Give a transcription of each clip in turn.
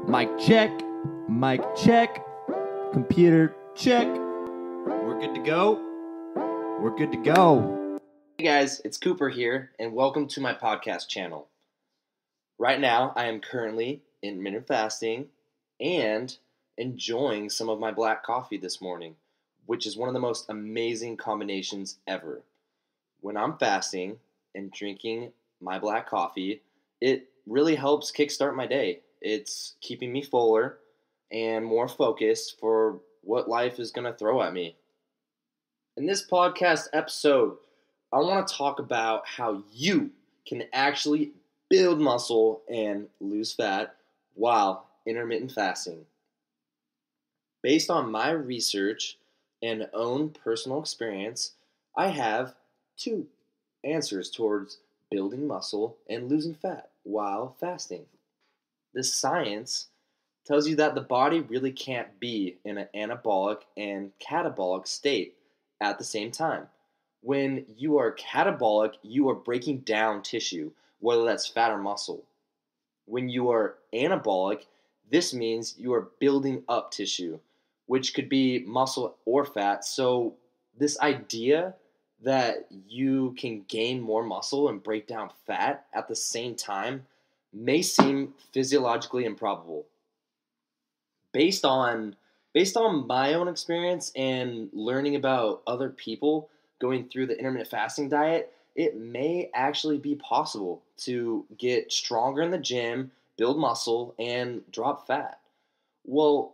Mic check. Mic check. Computer check. We're good to go. We're good to go. Hey guys, it's Cooper here, and welcome to my podcast channel. Right now, I am currently intermittent fasting and enjoying some of my black coffee this morning, which is one of the most amazing combinations ever. When I'm fasting and drinking my black coffee, it really helps kickstart my day. It's keeping me fuller and more focused for what life is going to throw at me. In this podcast episode, I want to talk about how you can actually build muscle and lose fat while intermittent fasting. Based on my research and own personal experience, I have two answers towards building muscle and losing fat while fasting. The science tells you that the body really can't be in an anabolic and catabolic state at the same time. When you are catabolic, you are breaking down tissue, whether that's fat or muscle. When you are anabolic, this means you are building up tissue, which could be muscle or fat. So this idea that you can gain more muscle and break down fat at the same time may seem physiologically improbable. Based on my own experience and learning about other people going through the intermittent fasting diet, it may actually be possible to get stronger in the gym, build muscle, and drop fat. Well,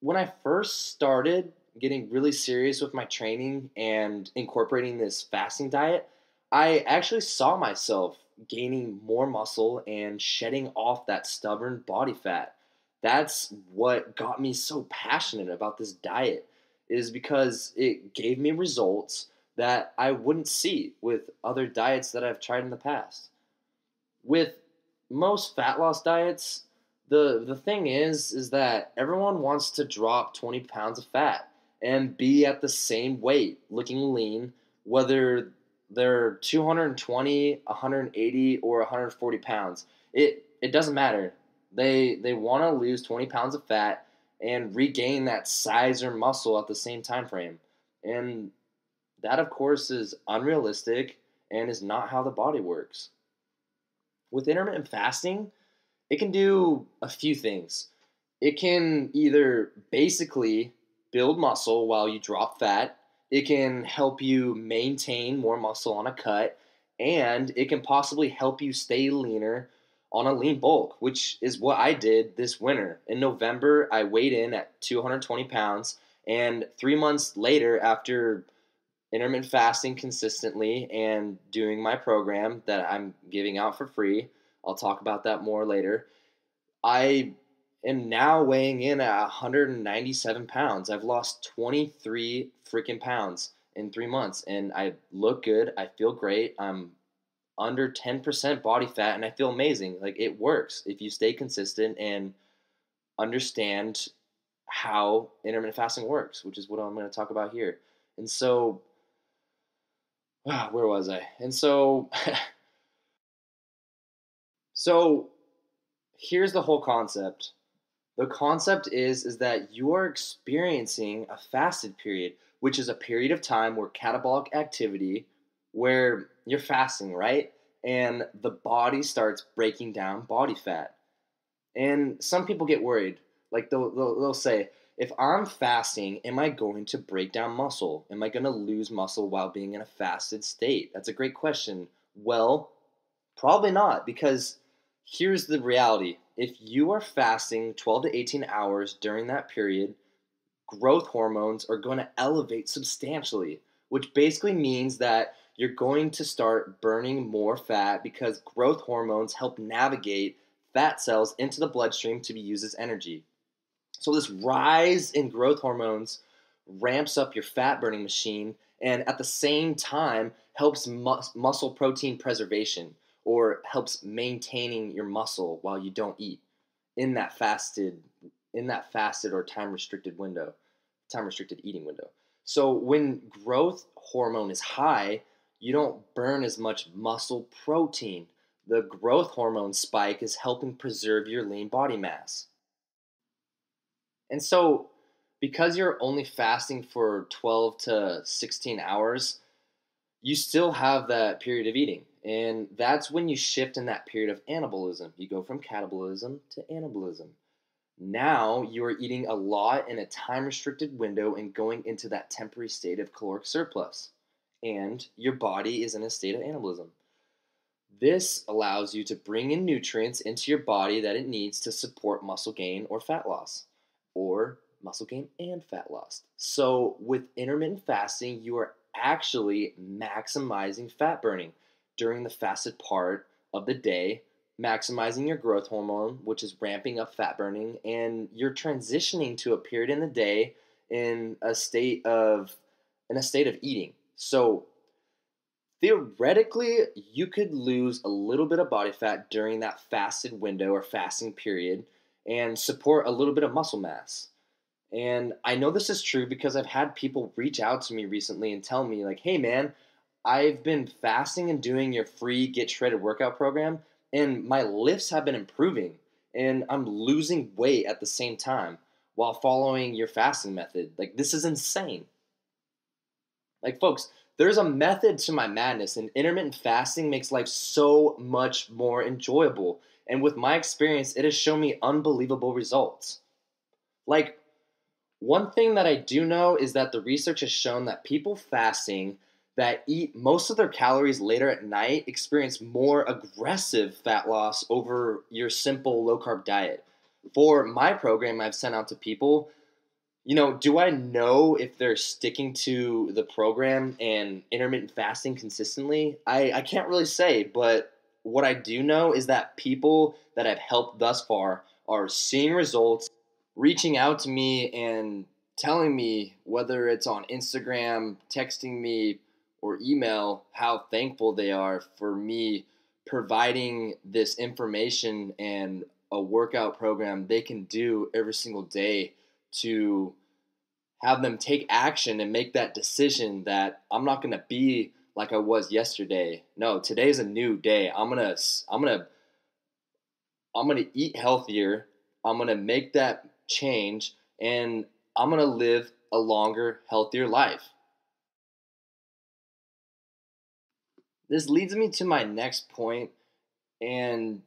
when I first started getting really serious with my training and incorporating this fasting diet, I actually saw myself gaining more muscle and shedding off that stubborn body fat. That's what got me so passionate about this diet, is because it gave me results that I wouldn't see with other diets that I've tried in the past. With most fat loss diets, the thing is that everyone wants to drop 20 pounds of fat and be at the same weight, looking lean, whether they're 220, 180, or 140 pounds. It doesn't matter. They want to lose 20 pounds of fat and regain that size or muscle at the same time frame. And that, of course, is unrealistic and is not how the body works. With intermittent fasting, it can do a few things. It can either basically build muscle while you drop fat. It can help you maintain more muscle on a cut, and it can possibly help you stay leaner on a lean bulk, which is what I did this winter. In November, I weighed in at 220 pounds, and 3 months later, after intermittent fasting consistently and doing my program that I'm giving out for free, I'll talk about that more later, I am now weighing in at 197 pounds. I've lost 23 freaking pounds in 3 months, and I look good. I feel great. I'm under 10% body fat, and I feel amazing. Like, it works if you stay consistent and understand how intermittent fasting works, which is what I'm going to talk about here. And so, where was I? And so, so here's the whole concept. The concept is that you are experiencing a fasted period, which is a period of time where catabolic activity, where you're fasting, right? And the body starts breaking down body fat. And some people get worried. Like, they'll say, if I'm fasting, am I going to break down muscle? Am I going to lose muscle while being in a fasted state? That's a great question. Well, probably not, because here's the reality. If you are fasting 12 to 18 hours during that period, growth hormones are going to elevate substantially, which basically means that you're going to start burning more fat because growth hormones help navigate fat cells into the bloodstream to be used as energy. So this rise in growth hormones ramps up your fat burning machine, and at the same time helps muscle protein preservation, or helps maintaining your muscle while you don't eat in that fasted or time restricted eating window. So when growth hormone is high, you don't burn as much muscle protein. The growth hormone spike is helping preserve your lean body mass. And so, because you're only fasting for 12 to 16 hours, you still have that period of eating. And that's when you shift in that period of anabolism. You go from catabolism to anabolism. Now you are eating a lot in a time restricted window and going into that temporary state of caloric surplus. And your body is in a state of anabolism. This allows you to bring in nutrients into your body that it needs to support muscle gain or fat loss, or muscle gain and fat loss. So, with intermittent fasting, you are actually maximizing fat burning during the fasted part of the day, maximizing your growth hormone, which is ramping up fat burning, and you're transitioning to a period in the day in a state of eating. So, theoretically, you could lose a little bit of body fat during that fasted window or fasting period and support a little bit of muscle mass. And I know this is true because I've had people reach out to me recently and tell me, like, hey man, I've been fasting and doing your free Get Shredded workout program, and my lifts have been improving, and I'm losing weight at the same time while following your fasting method. Like, this is insane. Like, folks, there's a method to my madness, and intermittent fasting makes life so much more enjoyable. And with my experience, it has shown me unbelievable results. Like, one thing that I do know is that the research has shown that people fasting that eat most of their calories later at night experience more aggressive fat loss over your simple low-carb diet. For my program I've sent out to people, do I know if they're sticking to the program and intermittent fasting consistently? I can't really say, but what I do know is that people that I've helped thus far are seeing results, reaching out to me and telling me, whether it's on Instagram, texting me, or email, how thankful they are for me providing this information and a workout program they can do every single day to have them take action and make that decision that I'm not going to be like I was yesterday. No, today's a new day. I'm going to eat healthier. I'm going to make that change, and I'm going to live a longer, healthier life. This leads me to my next point, and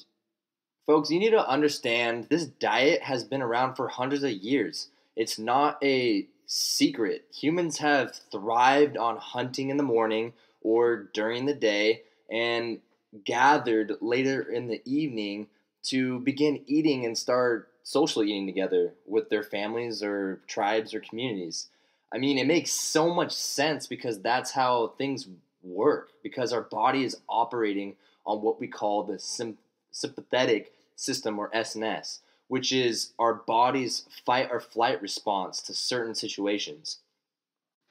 folks, you need to understand this diet has been around for hundreds of years. It's not a secret. Humans have thrived on hunting in the morning or during the day and gathered later in the evening to begin eating and start social eating together with their families or tribes or communities. I mean, it makes so much sense because that's how things work, because our body is operating on what we call the sympathetic system, or SNS, which is our body's fight or flight response to certain situations.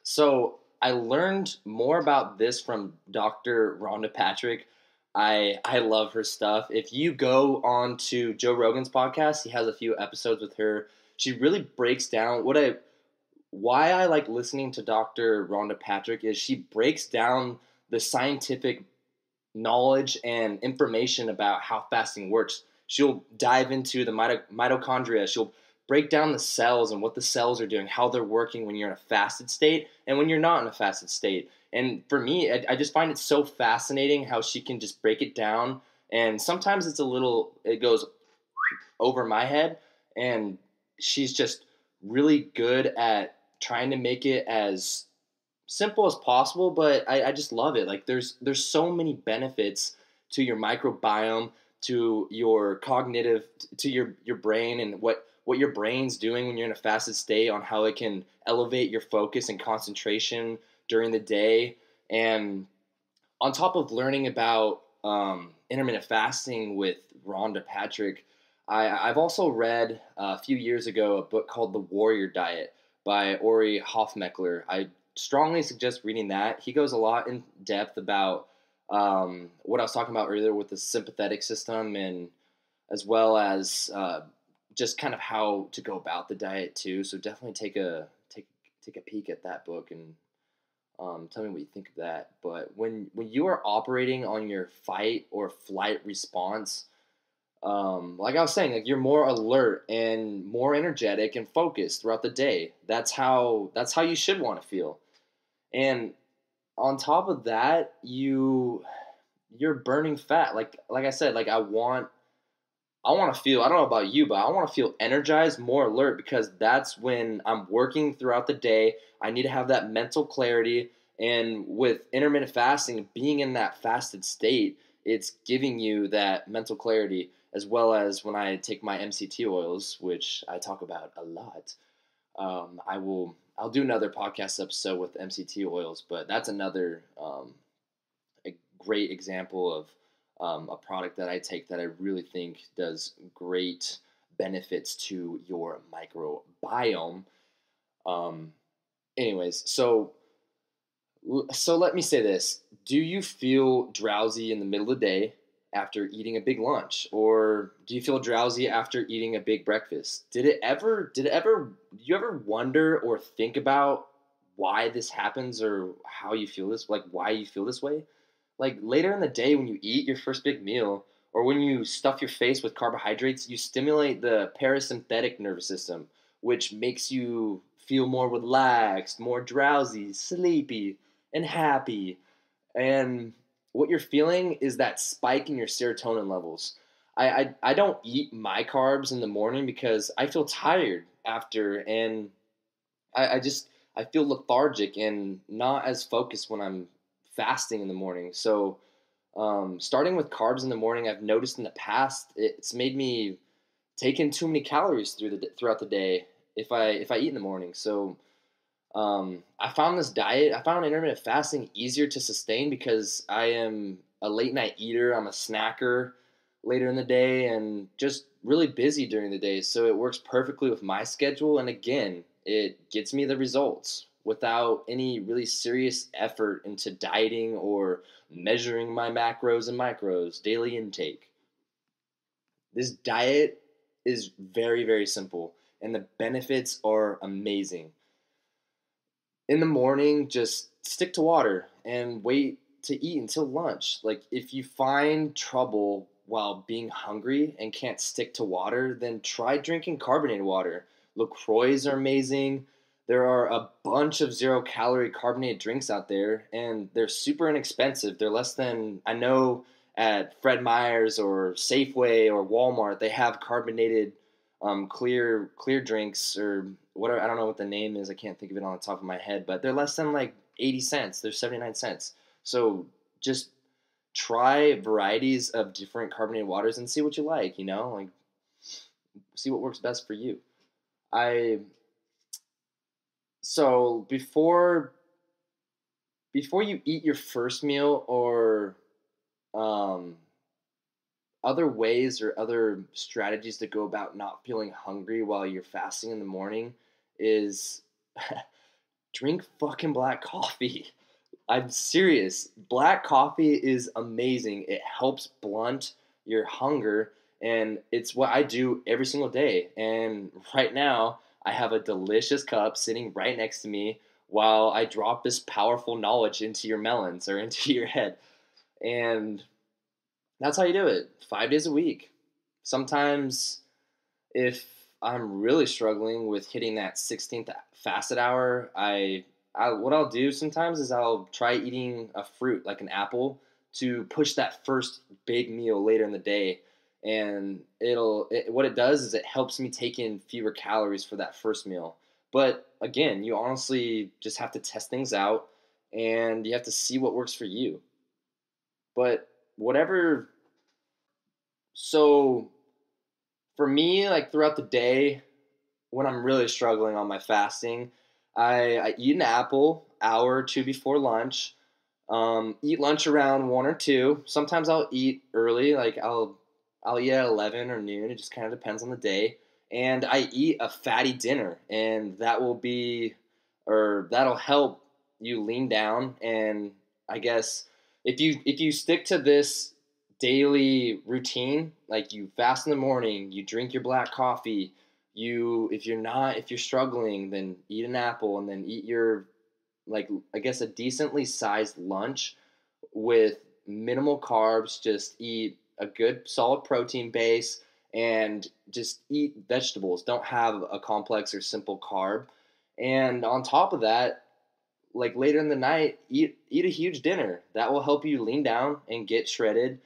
So I learned more about this from Dr. Rhonda Patrick. I love her stuff. If you go on to Joe Rogan's podcast, he has a few episodes with her. She really breaks down why I like listening to Dr. Rhonda Patrick is she breaks down the scientific knowledge and information about how fasting works. She'll dive into the mitochondria. She'll break down the cells and what the cells are doing, how they're working when you're in a fasted state and when you're not in a fasted state. And for me, I just find it so fascinating how she can just break it down. And sometimes it goes over my head. And she's just really good at trying to make it as simple as possible, but I just love it. Like there's so many benefits to your microbiome, to your cognitive, to your brain, and what your brain's doing when you're in a fasted state, on how it can elevate your focus and concentration during the day. And on top of learning about intermittent fasting with Rhonda Patrick, I've also read a few years ago a book called The Warrior Diet by Ori Hofmeckler. I strongly suggest reading that. He goes a lot in depth about what I was talking about earlier with the sympathetic system, and as well as just kind of how to go about the diet too. So definitely take a peek at that book and tell me what you think of that. But when you are operating on your fight or flight response, Like I was saying, like you're more alert and more energetic and focused throughout the day. That's how you should want to feel. And on top of that, you're burning fat. Like I said, like I want to feel, I don't know about you, but I want to feel energized, more alert, because that's when I'm working throughout the day. I need to have that mental clarity. And with intermittent fasting, being in that fasted state, it's giving you that mental clarity, as well as when I take my MCT oils, which I talk about a lot. I'll do another podcast episode with MCT oils, but that's another a great example of a product that I take that I really think does great benefits to your microbiome. Um, anyways, so let me say this: do you feel drowsy in the middle of the day after eating a big lunch, or do you feel drowsy after eating a big breakfast? Do you ever wonder or think about why this happens, or how you feel this, like why you feel this way? Like later in the day when you eat your first big meal, or when you stuff your face with carbohydrates, you stimulate the parasympathetic nervous system, which makes you feel more relaxed, more drowsy, sleepy, and happy. And what you're feeling is that spike in your serotonin levels. I don't eat my carbs in the morning because I feel tired after, and I just I feel lethargic and not as focused when I'm fasting in the morning. So starting with carbs in the morning, I've noticed in the past it's made me take in too many calories throughout the day if I eat in the morning. So I found this diet, I found intermittent fasting easier to sustain because I am a late night eater. I'm a snacker later in the day and just really busy during the day. So it works perfectly with my schedule. And again, it gets me the results without any really serious effort into dieting or measuring my macros and micros, daily intake. This diet is very, very simple, and the benefits are amazing. In the morning, just stick to water and wait to eat until lunch. Like, if you find trouble while being hungry and can't stick to water, then try drinking carbonated water. LaCroix are amazing. There are a bunch of 0 calorie carbonated drinks out there, and they're super inexpensive. They're less than, I know, at Fred Meyer's or Safeway or Walmart, they have carbonated clear drinks, or whatever. I don't know what the name is. I can't think of it on the top of my head, but they're less than like 80 cents. They're 79 cents. So just try varieties of different carbonated waters and see what you like, like see what works best for you. I So before you eat your first meal, or um other ways or other strategies to go about not feeling hungry while you're fasting in the morning is drink fucking black coffee. I'm serious. Black coffee is amazing. It helps blunt your hunger, and it's what I do every single day. And right now, I have a delicious cup sitting right next to me while I drop this powerful knowledge into your melons or into your head. And that's how you do it, 5 days a week. Sometimes, if I'm really struggling with hitting that 16th fasted hour, what I'll do sometimes is I'll try eating a fruit like an apple to push that first big meal later in the day. And what it does is it helps me take in fewer calories for that first meal. But again, you honestly just have to test things out, and you have to see what works for you. But whatever. So for me, like throughout the day, when I'm really struggling on my fasting, I eat an apple hour or two before lunch. Eat lunch around 1 or 2. Sometimes I'll eat early, like I'll eat at 11 or noon. It just kind of depends on the day. And I eat a fatty dinner, and that'll help you lean down. And I guess if you stick to this daily routine, like you fast in the morning, you drink your black coffee, if you're struggling, then eat an apple, and then eat your, like, I guess, a decently sized lunch with minimal carbs. Just eat a good solid protein base and just eat vegetables. Don't have a complex or simple carb. And on top of that, like later in the night, eat a huge dinner. That will help you lean down and get shredded,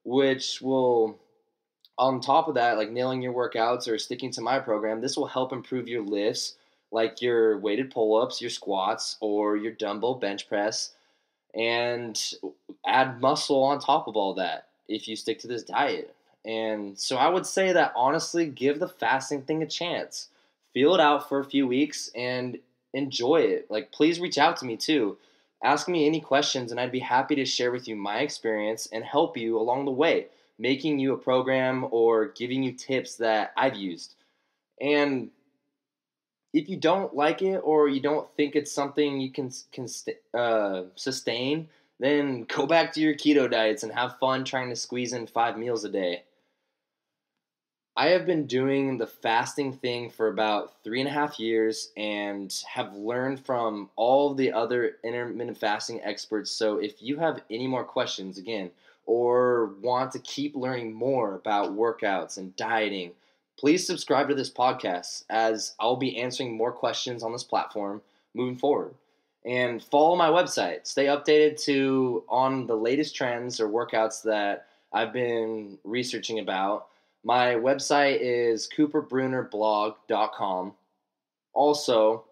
which will, on top of that, like nailing your workouts or sticking to my program, this will help improve your lifts, like your weighted pull-ups, your squats, or your dumbbell bench press, and add muscle on top of all that if you stick to this diet. And so I would say that honestly, give the fasting thing a chance. Feel it out for a few weeks and enjoy it. Like, please reach out to me too. Ask me any questions and I'd be happy to share with you my experience and help you along the way, making you a program or giving you tips that I've used. And if you don't like it or you don't think it's something you can sustain, then go back to your keto diets and have fun trying to squeeze in 5 meals a day. I have been doing the fasting thing for about 3.5 years and have learned from all the other intermittent fasting experts. So if you have any more questions, again, or want to keep learning more about workouts and dieting, please subscribe to this podcast as I'll be answering more questions on this platform moving forward. And follow my website. Stay updated on the latest trends or workouts that I've been researching about. My website is CooperBrunnerBlog.com. Also,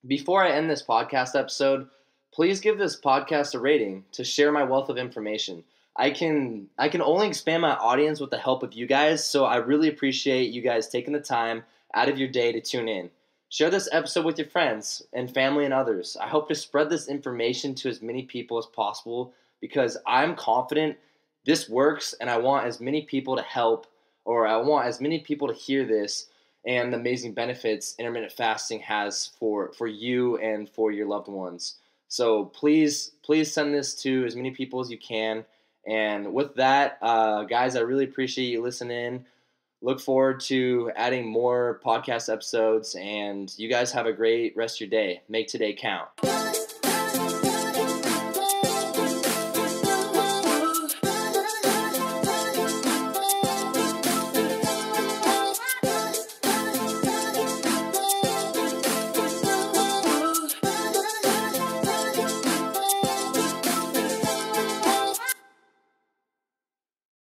before I end this podcast episode, please give this podcast a rating to share my wealth of information. I can only expand my audience with the help of you guys, so I really appreciate you guys taking the time out of your day to tune in. Share this episode with your friends and family and others. I hope to spread this information to as many people as possible because I'm confident this works and I want as many people to help, or I want as many people to hear this and the amazing benefits intermittent fasting has for you and for your loved ones. So please send this to as many people as you can. And with that, guys, I really appreciate you listening. Look forward to adding more podcast episodes, and you guys have a great rest of your day. Make today count.